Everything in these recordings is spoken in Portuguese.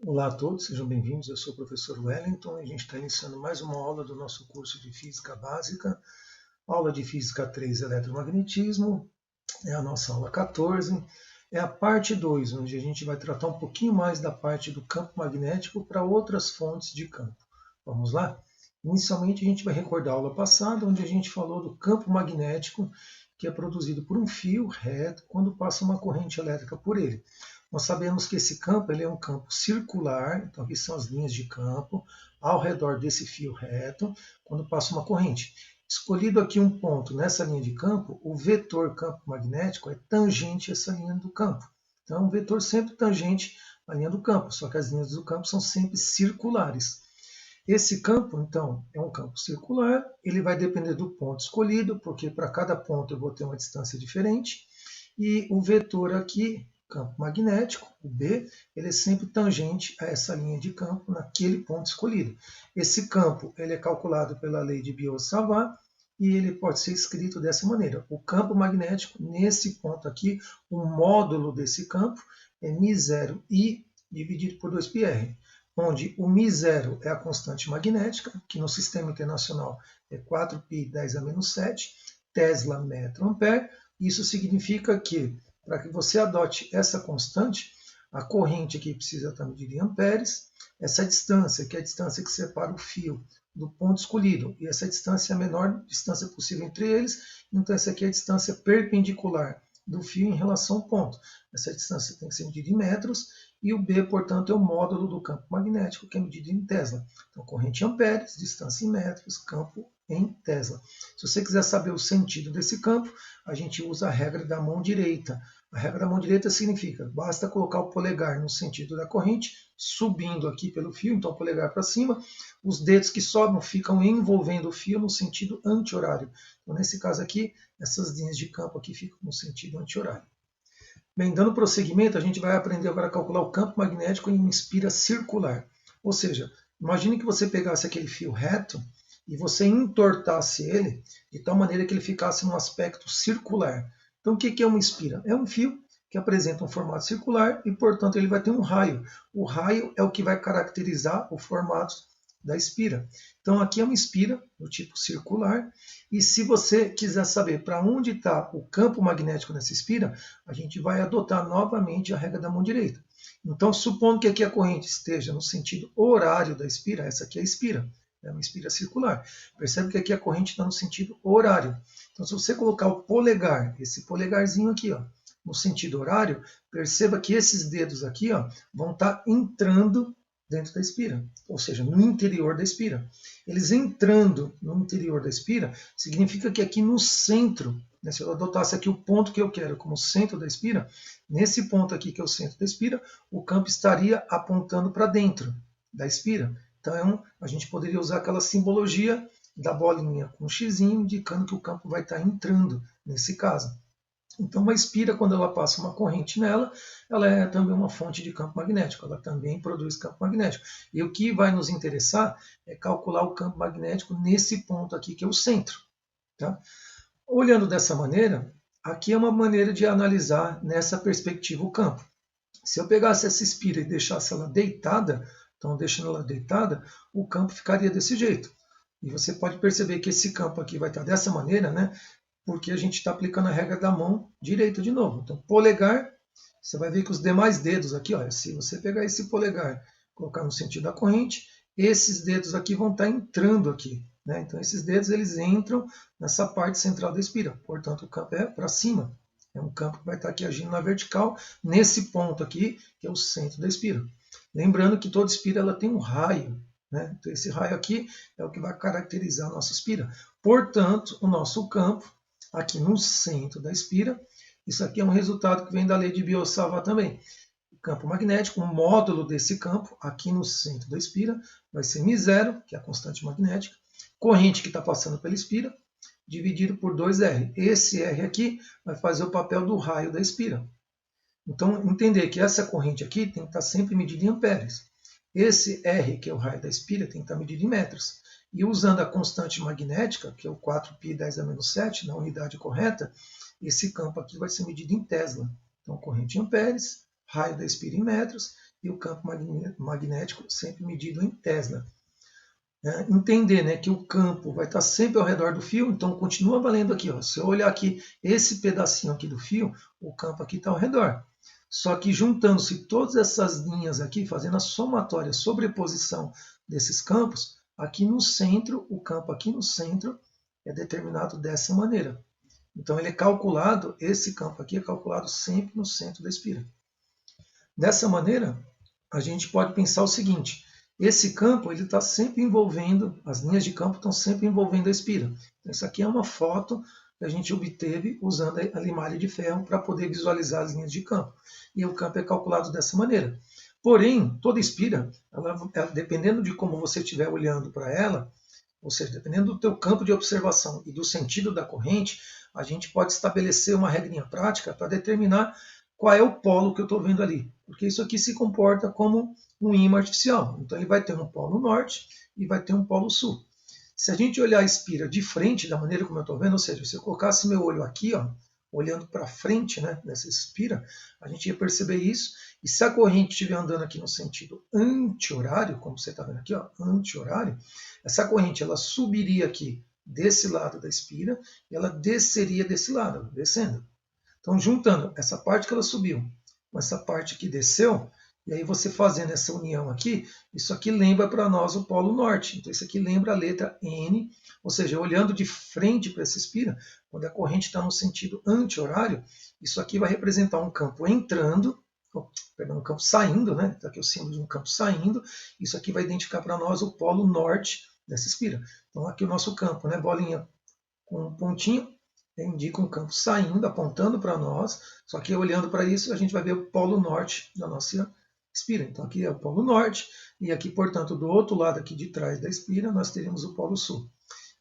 Olá a todos, sejam bem-vindos. Eu sou o professor Wellington e a gente está iniciando mais uma aula do nosso curso de Física Básica, aula de Física 3, Eletromagnetismo, é a nossa aula 14, é a parte 2, onde a gente vai tratar um pouquinho mais da parte do campo magnético para outras fontes de campo. Vamos lá? Inicialmente a gente vai recordar a aula passada, onde a gente falou do campo magnético, que é produzido por um fio reto quando passa uma corrente elétrica por ele. Nós sabemos que esse campo ele é um campo circular, então aqui são as linhas de campo, ao redor desse fio reto, quando passa uma corrente. Escolhido aqui um ponto nessa linha de campo, o vetor campo magnético é tangente a essa linha do campo. Então, é um vetor sempre tangente à linha do campo, só que as linhas do campo são sempre circulares. Esse campo, então, é um campo circular, ele vai depender do ponto escolhido, porque para cada ponto eu vou ter uma distância diferente, e o vetor aqui, campo magnético, o B, ele é sempre tangente a essa linha de campo naquele ponto escolhido. Esse campo ele é calculado pela lei de Biot-Savart e ele pode ser escrito dessa maneira. O campo magnético, nesse ponto aqui, o módulo desse campo é μ0I dividido por 2πr, onde o μ0 é a constante magnética, que no sistema internacional é 4π10⁻⁷ Tesla metro ampere. Isso significa que, para que você adote essa constante, a corrente aqui precisa estar medida em amperes, essa distância, que é a distância que separa o fio do ponto escolhido, e essa distância é a menor distância possível entre eles, então essa aqui é a distância perpendicular do fio em relação ao ponto. Essa distância tem que ser medida em metros, e o B, portanto, é o módulo do campo magnético, que é medido em Tesla. Então, corrente em amperes, distância em metros, campo em Tesla. Se você quiser saber o sentido desse campo, a gente usa a regra da mão direita. A regra da mão direita significa, basta colocar o polegar no sentido da corrente, subindo aqui pelo fio, então o polegar para cima, os dedos que sobram ficam envolvendo o fio no sentido anti-horário. Então, nesse caso aqui, essas linhas de campo aqui ficam no sentido anti-horário. Bem, dando prosseguimento, a gente vai aprender agora a calcular o campo magnético em uma espira circular. Ou seja, imagine que você pegasse aquele fio reto e você entortasse ele de tal maneira que ele ficasse num aspecto circular. Então, o que é uma espira? É um fio que apresenta um formato circular e, portanto, ele vai ter um raio. O raio é o que vai caracterizar o formato da espira. Então, aqui é uma espira do tipo circular, e se você quiser saber para onde está o campo magnético nessa espira, a gente vai adotar novamente a regra da mão direita. Então, supondo que aqui a corrente esteja no sentido horário da espira, essa aqui é a espira, é uma espira circular. Percebe que aqui a corrente está no sentido horário. Então, se você colocar o polegar, esse polegarzinho aqui, ó, no sentido horário, perceba que esses dedos aqui, ó, vão estar entrando dentro da espira, ou seja, no interior da espira. Eles entrando no interior da espira, significa que aqui no centro, né, se eu adotasse aqui o ponto que eu quero como centro da espira, nesse ponto aqui que é o centro da espira, o campo estaria apontando para dentro da espira. Então, a gente poderia usar aquela simbologia da bolinha com um xizinho, indicando que o campo vai estar entrando nesse caso. Então, uma espira, quando ela passa uma corrente nela, ela é também uma fonte de campo magnético, ela também produz campo magnético. E o que vai nos interessar é calcular o campo magnético nesse ponto aqui, que é o centro. Tá? Olhando dessa maneira, aqui é uma maneira de analisar nessa perspectiva o campo. Se eu pegasse essa espira e deixasse ela deitada, então deixando ela deitada, o campo ficaria desse jeito. E você pode perceber que esse campo aqui vai estar dessa maneira, né? Porque a gente está aplicando a regra da mão direita de novo. Então, polegar, você vai ver que os demais dedos aqui, olha, se você pegar esse polegar e colocar no sentido da corrente, esses dedos aqui vão estar entrando aqui. Né? Então, esses dedos eles entram nessa parte central da espira. Portanto, o campo é para cima. É um campo que vai estar aqui agindo na vertical, nesse ponto aqui, que é o centro da espira. Lembrando que toda espira ela tem um raio. Né? Então, esse raio aqui é o que vai caracterizar a nossa espira. Portanto, o nosso campo aqui no centro da espira. Isso aqui é um resultado que vem da lei de Biot-Savart também. O campo magnético, o módulo desse campo, aqui no centro da espira, vai ser μ0, que é a constante magnética, corrente que está passando pela espira, dividido por 2R. Esse R aqui vai fazer o papel do raio da espira. Então, entender que essa corrente aqui tem que estar sempre medida em amperes. Esse R, que é o raio da espira, tem que estar medido em metros. E usando a constante magnética, que é o 4π10⁻⁷, na unidade correta, esse campo aqui vai ser medido em Tesla. Então, corrente em amperes, raio da espira em metros, e o campo magnético sempre medido em Tesla. Entender, né, que o campo vai estar sempre ao redor do fio, então continua valendo aqui. Ó, se eu olhar aqui esse pedacinho aqui do fio, o campo aqui está ao redor. Só que juntando-se todas essas linhas aqui, fazendo a somatória, a sobreposição desses campos, aqui no centro, o campo aqui no centro é determinado dessa maneira. Então ele é calculado, esse campo aqui é calculado sempre no centro da espira. Dessa maneira, a gente pode pensar o seguinte: esse campo ele está sempre envolvendo, as linhas de campo estão sempre envolvendo a espira. Então, essa aqui é uma foto que a gente obteve usando a limalha de ferro para poder visualizar as linhas de campo. E o campo é calculado dessa maneira. Porém, toda espira, dependendo de como você estiver olhando para ela, ou seja, dependendo do teu campo de observação e do sentido da corrente, a gente pode estabelecer uma regrinha prática para determinar qual é o polo que eu estou vendo ali. Porque isso aqui se comporta como um ímã artificial. Então ele vai ter um polo norte e vai ter um polo sul. Se a gente olhar a espira de frente, da maneira como eu estou vendo, ou seja, se eu colocasse meu olho aqui, ó, olhando para frente, né, nessa espira, a gente ia perceber isso. E se a corrente estiver andando aqui no sentido anti-horário, como você está vendo aqui, ó, anti-horário, essa corrente ela subiria aqui desse lado da espira e ela desceria desse lado, descendo. Então, juntando essa parte que ela subiu com essa parte que desceu, e aí você fazendo essa união aqui, isso aqui lembra para nós o Polo Norte. Então, isso aqui lembra a letra N, ou seja, olhando de frente para essa espira, quando a corrente está no sentido anti-horário, isso aqui vai representar um campo entrando, perdão, um campo saindo, né? Está aqui o símbolo de um campo saindo, isso aqui vai identificar para nós o Polo Norte dessa espira. Então, aqui o nosso campo, né? Bolinha com um pontinho, indica um campo saindo, apontando para nós, só que olhando para isso a gente vai ver o polo norte da nossa espira. Então aqui é o polo norte, e aqui, portanto, do outro lado aqui de trás da espira, nós teríamos o polo sul.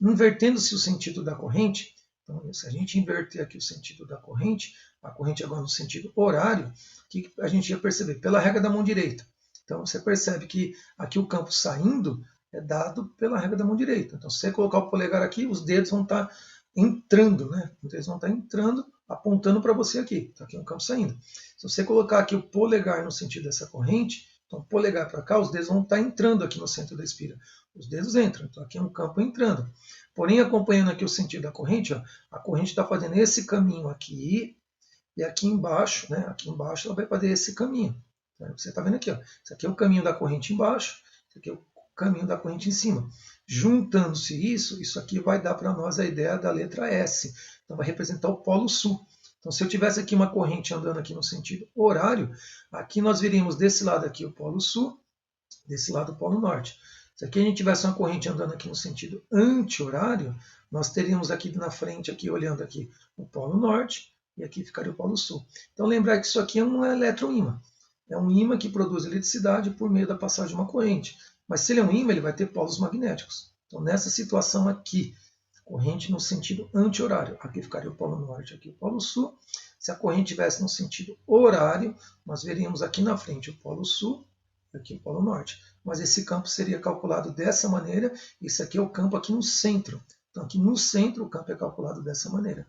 Invertendo-se o sentido da corrente, então se a gente inverter aqui o sentido da corrente, a corrente agora no sentido horário, o que a gente ia perceber? Pela regra da mão direita. Então você percebe que aqui o campo saindo é dado pela regra da mão direita. Então se você colocar o polegar aqui, os dedos vão estar entrando, né? Então eles vão estar entrando, apontando para você aqui. Está aqui um campo saindo. Se você colocar aqui o polegar no sentido dessa corrente, então polegar para cá, os dedos vão estar entrando aqui no centro da espira. Os dedos entram, então aqui é um campo entrando. Porém, acompanhando aqui o sentido da corrente, ó, a corrente está fazendo esse caminho aqui, e aqui embaixo, né? Aqui embaixo ela vai fazer esse caminho. Você está vendo aqui, ó. Isso aqui é o caminho da corrente embaixo, isso aqui é o caminho da corrente em cima. Juntando-se isso aqui vai dar para nós a ideia da letra S. Então vai representar o polo sul. Então se eu tivesse aqui uma corrente andando aqui no sentido horário, aqui nós veríamos desse lado aqui o polo sul, desse lado o polo norte. Se aqui a gente tivesse uma corrente andando aqui no sentido anti-horário, nós teríamos aqui na frente, aqui olhando aqui, o polo norte, e aqui ficaria o polo sul. Então lembrar que isso aqui é um eletroímã. É um ímã que produz eletricidade por meio da passagem de uma corrente. Mas se ele é um ímã, ele vai ter polos magnéticos. Então, nessa situação aqui, corrente no sentido anti-horário. Aqui ficaria o polo norte, aqui o polo sul. Se a corrente estivesse no sentido horário, nós veríamos aqui na frente o polo sul e aqui o polo norte. Mas esse campo seria calculado dessa maneira. Esse aqui é o campo aqui no centro. Então, aqui no centro, o campo é calculado dessa maneira.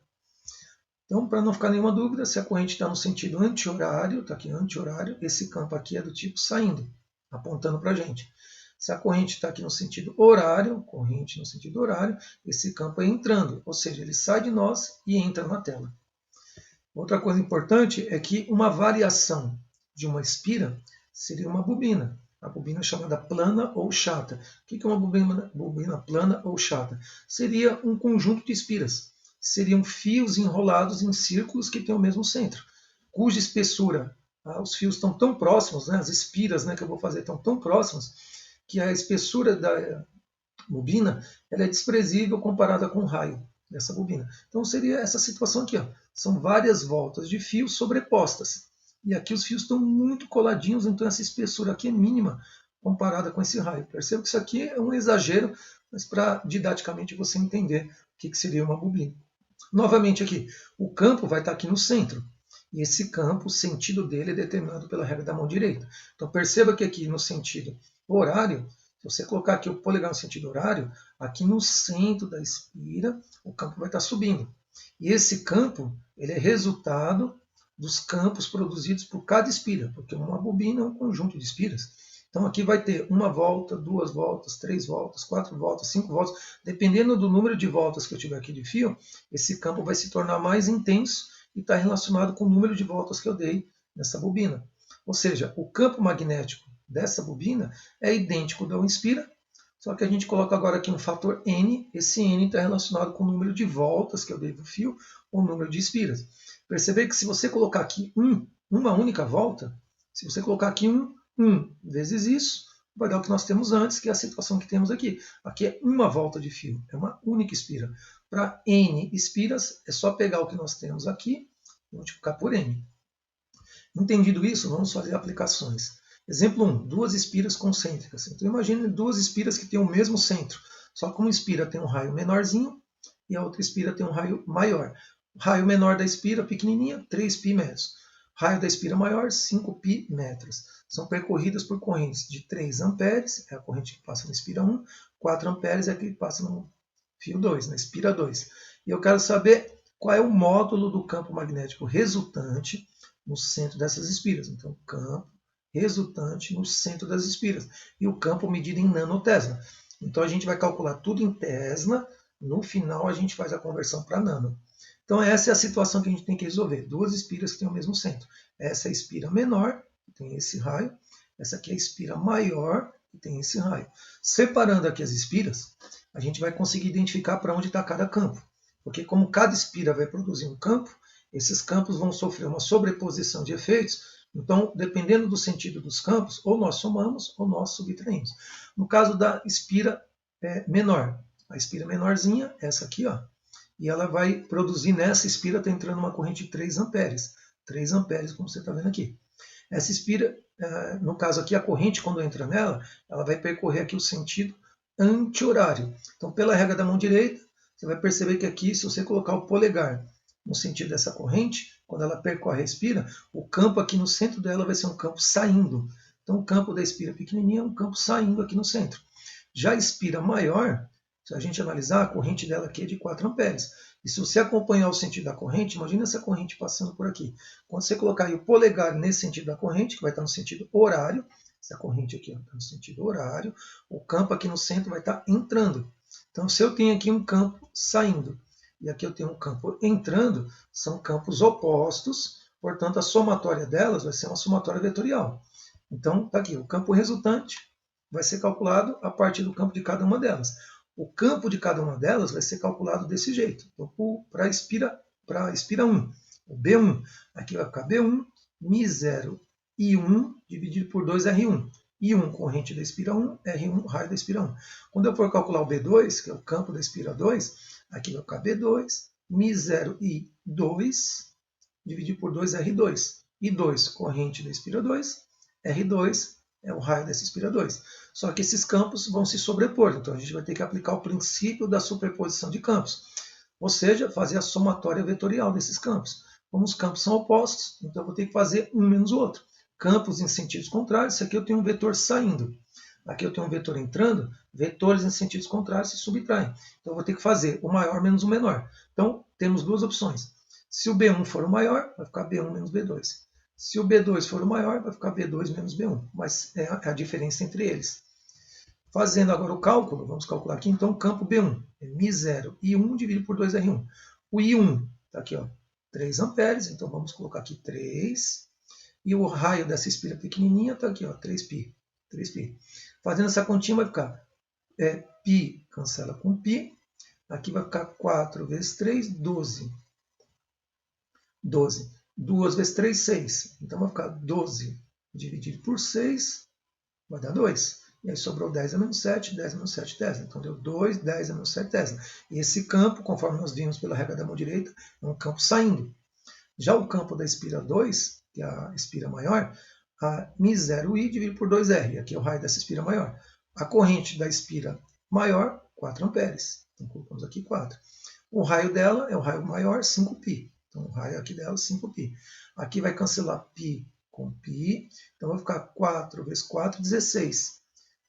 Então, para não ficar nenhuma dúvida, se a corrente está no sentido anti-horário, está aqui anti-horário, esse campo aqui é do tipo saindo, apontando para a gente. Se a corrente está aqui no sentido horário, corrente no sentido horário, esse campo é entrando, ou seja, ele sai de nós e entra na tela. Outra coisa importante é que uma variação de uma espira seria uma bobina. A bobina é chamada plana ou chata. O que é uma bobina plana ou chata? Seria um conjunto de espiras. Seriam fios enrolados em círculos que têm o mesmo centro, cuja espessura, os fios estão tão próximos, né, as espiras, né, que eu vou fazer estão tão próximas, que a espessura da bobina ela é desprezível comparada com o raio dessa bobina. Então seria essa situação aqui. Ó. São várias voltas de fios sobrepostas. E aqui os fios estão muito coladinhos, então essa espessura aqui é mínima comparada com esse raio. Perceba que isso aqui é um exagero, mas para didaticamente você entender o que seria uma bobina. Novamente aqui, o campo vai estar aqui no centro. E esse campo, o sentido dele é determinado pela regra da mão direita. Então perceba que aqui no sentido horário, se você colocar aqui o polegar no sentido horário, aqui no centro da espira, o campo vai estar subindo. E esse campo ele é resultado dos campos produzidos por cada espira, porque uma bobina é um conjunto de espiras. Então aqui vai ter uma volta, 2 voltas, 3 voltas, 4 voltas, 5 voltas. Dependendo do número de voltas que eu tiver aqui de fio, esse campo vai se tornar mais intenso e está relacionado com o número de voltas que eu dei nessa bobina. Ou seja, o campo magnético dessa bobina é idêntico ao da espira, só que a gente coloca agora aqui um fator N. Esse N está relacionado com o número de voltas que eu dei do fio ou o número de espiras. Perceber que se você colocar aqui uma única volta, se você colocar aqui 1 vezes isso, vai dar o que nós temos antes, que é a situação que temos aqui. Aqui é uma volta de fio, é uma única espira. Para N espiras, é só pegar o que nós temos aqui e multiplicar por N. Entendido isso, vamos fazer aplicações. Exemplo 1, 2 espiras concêntricas. Então imagine 2 espiras que têm o mesmo centro, só que uma espira tem um raio menorzinho e a outra espira tem um raio maior. O raio menor da espira, pequenininha, 3π metros. Raio da espira maior, 5π metros. São percorridas por correntes de 3 amperes, é a corrente que passa na espira 1, 4 amperes é a que passa no fio 2, na espira 2. E eu quero saber qual é o módulo do campo magnético resultante no centro dessas espiras. Então, campo resultante no centro das espiras. E o campo medido em nanotesla. Então, a gente vai calcular tudo em tesla. No final, a gente faz a conversão para nano. Então, essa é a situação que a gente tem que resolver. 2 espiras que têm o mesmo centro. Essa é a espira menor, que tem esse raio. Essa aqui é a espira maior, que tem esse raio. Separando aqui as espiras, a gente vai conseguir identificar para onde está cada campo. Porque como cada espira vai produzir um campo, esses campos vão sofrer uma sobreposição de efeitos. Então, dependendo do sentido dos campos, ou nós somamos ou nós subtraímos. No caso da espira menor, a espira menorzinha, essa aqui, ó, e ela vai produzir nessa espira, está entrando uma corrente de 3 amperes. 3 amperes, como você está vendo aqui. Essa espira, no caso aqui, a corrente, quando entra nela, ela vai percorrer aqui o sentido anti-horário. Então, pela regra da mão direita, você vai perceber que aqui, se você colocar o polegar no sentido dessa corrente, quando ela percorre a espira, o campo aqui no centro dela vai ser um campo saindo. Então, o campo da espira pequenininha é um campo saindo aqui no centro. Já a espira maior, se a gente analisar, a corrente dela aqui é de 4 amperes. E se você acompanhar o sentido da corrente, imagina essa corrente passando por aqui. Quando você colocar aí o polegar nesse sentido da corrente, que vai estar no sentido horário, essa corrente aqui está no sentido horário, o campo aqui no centro vai estar entrando. Então, se eu tenho aqui um campo saindo e aqui eu tenho um campo entrando, são campos opostos, portanto, a somatória delas vai ser uma somatória vetorial. Então, está aqui, o campo resultante vai ser calculado a partir do campo de cada uma delas. O campo de cada uma delas vai ser calculado desse jeito. Então, para a espira 1, o B1, aqui vai ficar B1, μ0 I1 dividido por 2R1. I1, corrente da espira 1, R1, raio da espira 1. Quando eu for calcular o B2, que é o campo da espira 2, aqui vai ficar B2, μ0 I2, dividido por 2R2. I2, corrente da espira 2, R2 é o raio dessa espira 2. Só que esses campos vão se sobrepor, então a gente vai ter que aplicar o princípio da superposição de campos, ou seja, fazer a somatória vetorial desses campos. Como os campos são opostos, então eu vou ter que fazer um menos o outro. Campos em sentidos contrários, isso aqui eu tenho um vetor saindo. Aqui eu tenho um vetor entrando, vetores em sentidos contrários se subtraem. Então eu vou ter que fazer o maior menos o menor. Então temos duas opções. Se o B1 for o maior, vai ficar B1 menos B2. Se o B2 for o maior, vai ficar B2 menos B1. Mas é a diferença entre eles. Fazendo agora o cálculo, vamos calcular aqui então o campo B1. É μ0 I1 dividido por 2R1. O I1 está aqui, ó, 3 amperes, então vamos colocar aqui 3. E o raio dessa espira pequenininha está aqui, ó, 3π. 3π. Fazendo essa continha vai ficar π cancela com π. Aqui vai ficar 4 vezes 3, 12. 12. 2 vezes 3, 6. Então vai ficar 12 dividido por 6, vai dar 2. E aí sobrou 10 a menos 7, 10 a menos 7 tesla. Então deu 2, 10 a menos 7 tesla. E esse campo, conforme nós vimos pela regra da mão direita, é um campo saindo. Já o campo da espira 2, que é a espira maior, a μ0i dividido por 2r. Aqui é o raio dessa espira maior. A corrente da espira maior, 4 amperes. Então colocamos aqui 4. O raio dela é o raio maior, 5π. Então o raio aqui dela, 5π. Aqui vai cancelar π com π. Então vai ficar 4 vezes 4, 16.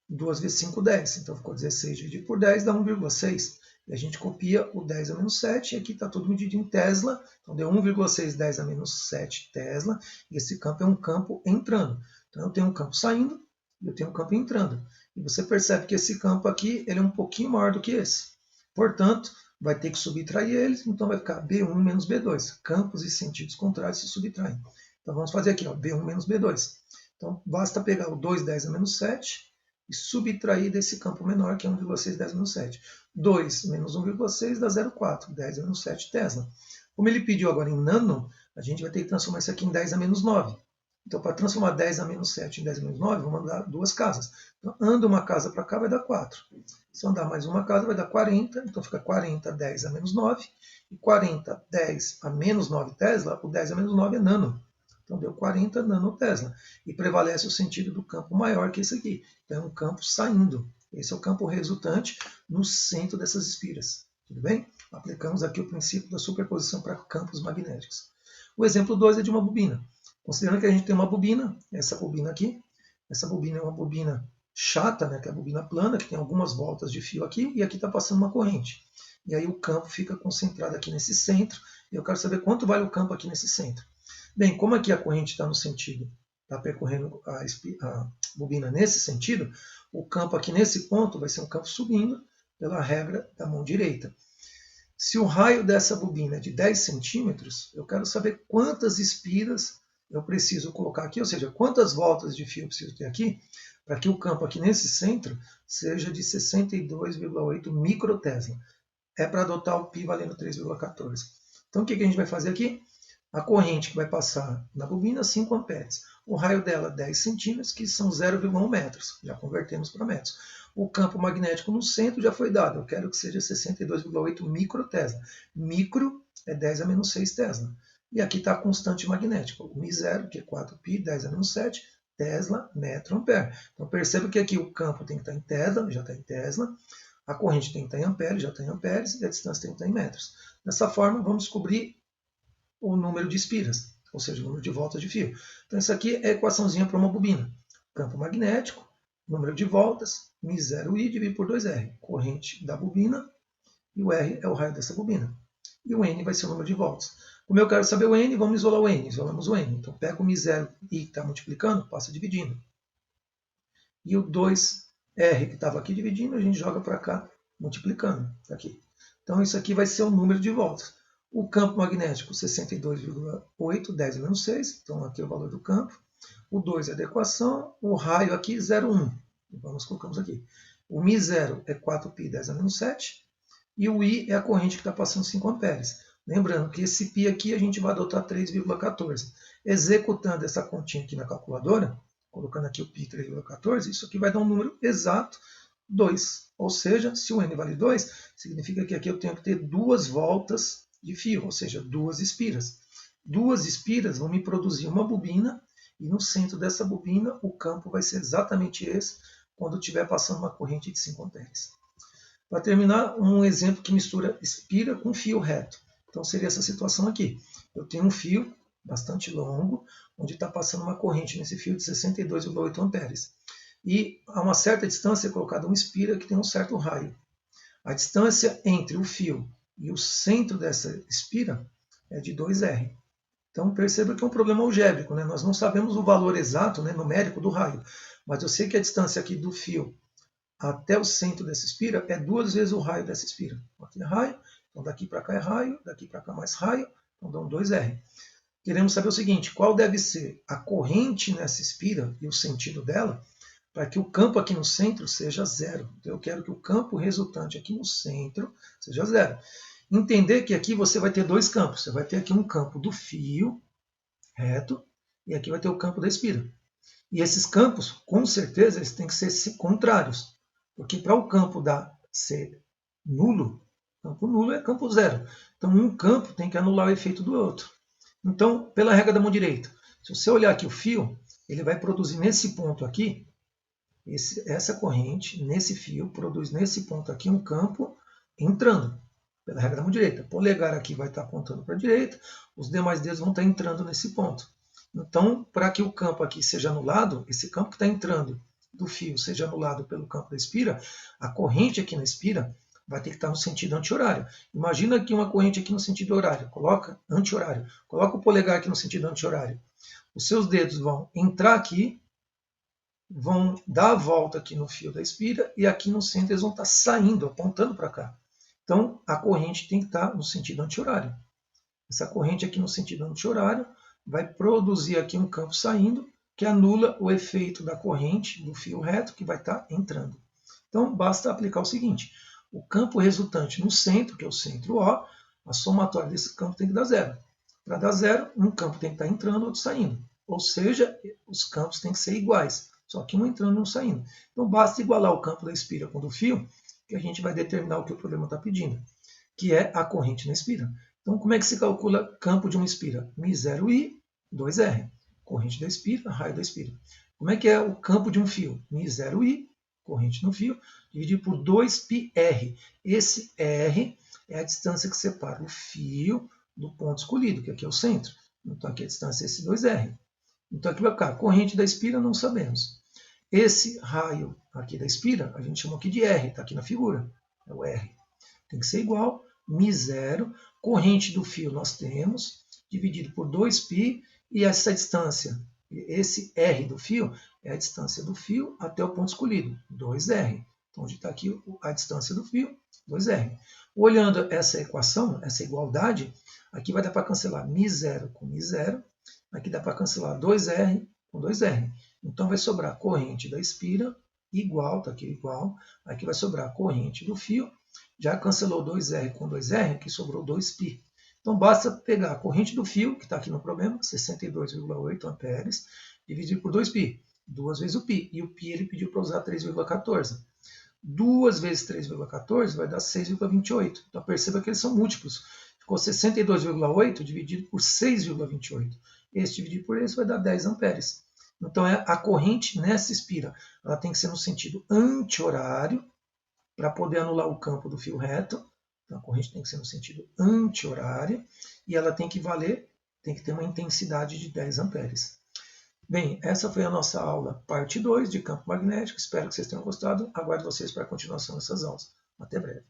2 vezes 5, 10. Então ficou 16 dividido por 10, dá 1,6. E a gente copia o 10 a menos 7, e aqui está tudo medido em Tesla, então deu 1,6 10 a menos 7 Tesla, e esse campo é um campo entrando. Então eu tenho um campo saindo e eu tenho um campo entrando. E você percebe que esse campo aqui ele é um pouquinho maior do que esse. Portanto, vai ter que subtrair eles, então vai ficar B1 menos B2. Campos e sentidos contrários se subtraem. Então vamos fazer aqui, ó, B1 menos B2. Então basta pegar o 2 10 a menos 7 e subtrair desse campo menor, que é 1,6 10 a menos 7. 2 menos 1,6 dá 0,4, 10 a menos 7 Tesla. Como ele pediu agora em nano, a gente vai ter que transformar isso aqui em 10 a menos 9. Então, para transformar 10 a menos 7 em 10 a menos 9, vamos andar duas casas. Então, anda uma casa para cá, vai dar 4. Se eu andar mais uma casa, vai dar 40. Então, fica 40, 10 a menos 9. E 40, 10 a menos 9 Tesla, o 10 a menos 9 é nano. Então, deu 40 nanotesla. E prevalece o sentido do campo maior que esse aqui. Então, é um campo saindo. Esse é o campo resultante no centro dessas espiras. Tudo bem? Aplicamos aqui o princípio da superposição para campos magnéticos. O exemplo 2 é de uma bobina. Considerando que a gente tem uma bobina, essa bobina aqui. Essa bobina é uma bobina chata, né, que é a bobina plana, que tem algumas voltas de fio aqui, e aqui está passando uma corrente. E aí o campo fica concentrado aqui nesse centro, e eu quero saber quanto vale o campo aqui nesse centro. Bem, como aqui a corrente está no sentido, está percorrendo a bobina nesse sentido, o campo aqui nesse ponto vai ser um campo subindo pela regra da mão direita. Se o raio dessa bobina é de 10 centímetros, eu quero saber quantas espiras eu preciso colocar aqui, ou seja, quantas voltas de fio eu preciso ter aqui, para que o campo aqui nesse centro seja de 62,8 microtesla. É para adotar o π valendo 3,14. Então o que a gente vai fazer aqui? A corrente que vai passar na bobina, 5 amperes. O raio dela, 10 centímetros, que são 0,1 metros. Já convertemos para metros. O campo magnético no centro já foi dado. Eu quero que seja 62,8 microtesla. Micro é 10 a menos 6 Tesla. E aqui está a constante magnética. O μ0, que é 4π, 10 a menos 7, Tesla, metro, ampere. Então perceba que aqui o campo tem que estar em Tesla, já está em Tesla. A corrente tem que estar em amperes, já está em amperes. E a distância tem que estar em metros. Dessa forma, vamos descobrir o número de espiras, ou seja, o número de voltas de fio. Então, isso aqui é a equaçãozinha para uma bobina. Campo magnético, número de voltas, μ0i dividido por 2r. Corrente da bobina, e o R é o raio dessa bobina. E o N vai ser o número de voltas. Como eu quero saber o N, vamos isolar o N. Isolamos o N. Então, pega o μ0i que está multiplicando, passa dividindo. E o 2r que estava aqui dividindo, a gente joga para cá, multiplicando. Aqui. Então, isso aqui vai ser o número de voltas. O campo magnético, 62,8, 10 menos 6. Então, aqui é o valor do campo. O 2 é a adequação. O raio aqui, 0,1. Então, nós colocamos aqui. O μ0 é 4π, 10 a menos 7. E o I é a corrente que está passando 5 amperes. Lembrando que esse π aqui a gente vai adotar 3,14. Executando essa continha aqui na calculadora, colocando aqui o π 3,14, isso aqui vai dar um número exato, 2. Ou seja, se o N vale 2, significa que aqui eu tenho que ter duas voltas de fio, ou seja, duas espiras. Duas espiras vão me produzir uma bobina, e no centro dessa bobina o campo vai ser exatamente esse, quando estiver passando uma corrente de 5 amperes. Para terminar, um exemplo que mistura espira com fio reto. Então seria essa situação aqui. Eu tenho um fio bastante longo, onde está passando uma corrente nesse fio de 62,8 amperes. E a uma certa distância é colocada uma espira que tem um certo raio. A distância entre o fio e o centro dessa espira é de 2R. Então perceba que é um problema algébrico, né? Nós não sabemos o valor exato, né, numérico do raio, mas eu sei que a distância aqui do fio até o centro dessa espira é 2 vezes o raio dessa espira. Aqui é raio, então daqui para cá é raio, daqui para cá mais raio, então dão 2R. Queremos saber o seguinte, qual deve ser a corrente nessa espira e o sentido dela, para que o campo aqui no centro seja zero. Então eu quero que o campo resultante aqui no centro seja zero. Entender que aqui você vai ter dois campos. Você vai ter aqui um campo do fio reto e aqui vai ter o campo da espira. E esses campos, com certeza, eles têm que ser contrários. Porque para o campo ser nulo, campo nulo é campo zero. Então um campo tem que anular o efeito do outro. Então, pela regra da mão direita, se você olhar aqui o fio, ele vai produzir nesse ponto aqui, essa corrente, nesse fio, produz nesse ponto aqui um campo entrando, pela regra da mão direita. O polegar aqui vai estar apontando para a direita, os demais dedos vão estar entrando nesse ponto. Então, para que o campo aqui seja anulado, esse campo que está entrando do fio seja anulado pelo campo da espira, a corrente aqui na espira vai ter que estar no sentido anti-horário. Imagina aqui uma corrente aqui no sentido horário, coloca anti-horário. Coloca o polegar aqui no sentido anti-horário. Os seus dedos vão entrar aqui, vão dar a volta aqui no fio da espira e aqui no centro eles vão estar saindo, apontando para cá. Então, a corrente tem que estar no sentido anti-horário. Essa corrente aqui no sentido anti-horário vai produzir aqui um campo saindo que anula o efeito da corrente do fio reto que vai estar entrando. Então, basta aplicar o seguinte: o campo resultante no centro, que é o centro O, a somatória desse campo tem que dar zero. Para dar zero, um campo tem que estar entrando, outro saindo. Ou seja, os campos têm que ser iguais, só que um entrando e um saindo. Então, basta igualar o campo da espira com o do fio, que a gente vai determinar o que o problema está pedindo, que é a corrente na espira. Então, como é que se calcula campo de uma espira? μ0i, 2r. Corrente da espira, raio da espira. Como é que é o campo de um fio? μ0i, corrente no fio, dividido por 2πr. Esse r é a distância que separa o fio do ponto escolhido, que aqui é o centro. Então, aqui a distância é esse 2r. Então, aqui vai ficar corrente da espira, não sabemos. Esse raio aqui da espira, a gente chamou aqui de r, está aqui na figura. É o r. Tem que ser igual μ0, corrente do fio nós temos, dividido por 2π, e essa distância, esse r do fio, é a distância do fio até o ponto escolhido, 2r. Então, onde está aqui a distância do fio, 2r. Olhando essa equação, essa igualdade, aqui vai dar para cancelar μ0 com μ0, aqui dá para cancelar 2r com 2r. Então, vai sobrar corrente da espira igual, está aqui igual, aqui vai sobrar corrente do fio, já cancelou 2R com 2R, aqui sobrou 2π. Então, basta pegar a corrente do fio, que está aqui no problema, 62,8 amperes, dividir por 2π, 2 vezes o π. E o π ele pediu para usar 3,14. 2 vezes 3,14 vai dar 6,28. Então, perceba que eles são múltiplos. Ficou 62,8 dividido por 6,28. Esse dividido por esse vai dar 10 amperes. Então, a corrente nessa espira ela tem que ser no sentido anti-horário, para poder anular o campo do fio reto. Então, a corrente tem que ser no sentido anti-horário e ela tem que valer, tem que ter uma intensidade de 10 amperes. Bem, essa foi a nossa aula parte 2 de campo magnético. Espero que vocês tenham gostado. Aguardo vocês para a continuação dessas aulas. Até breve.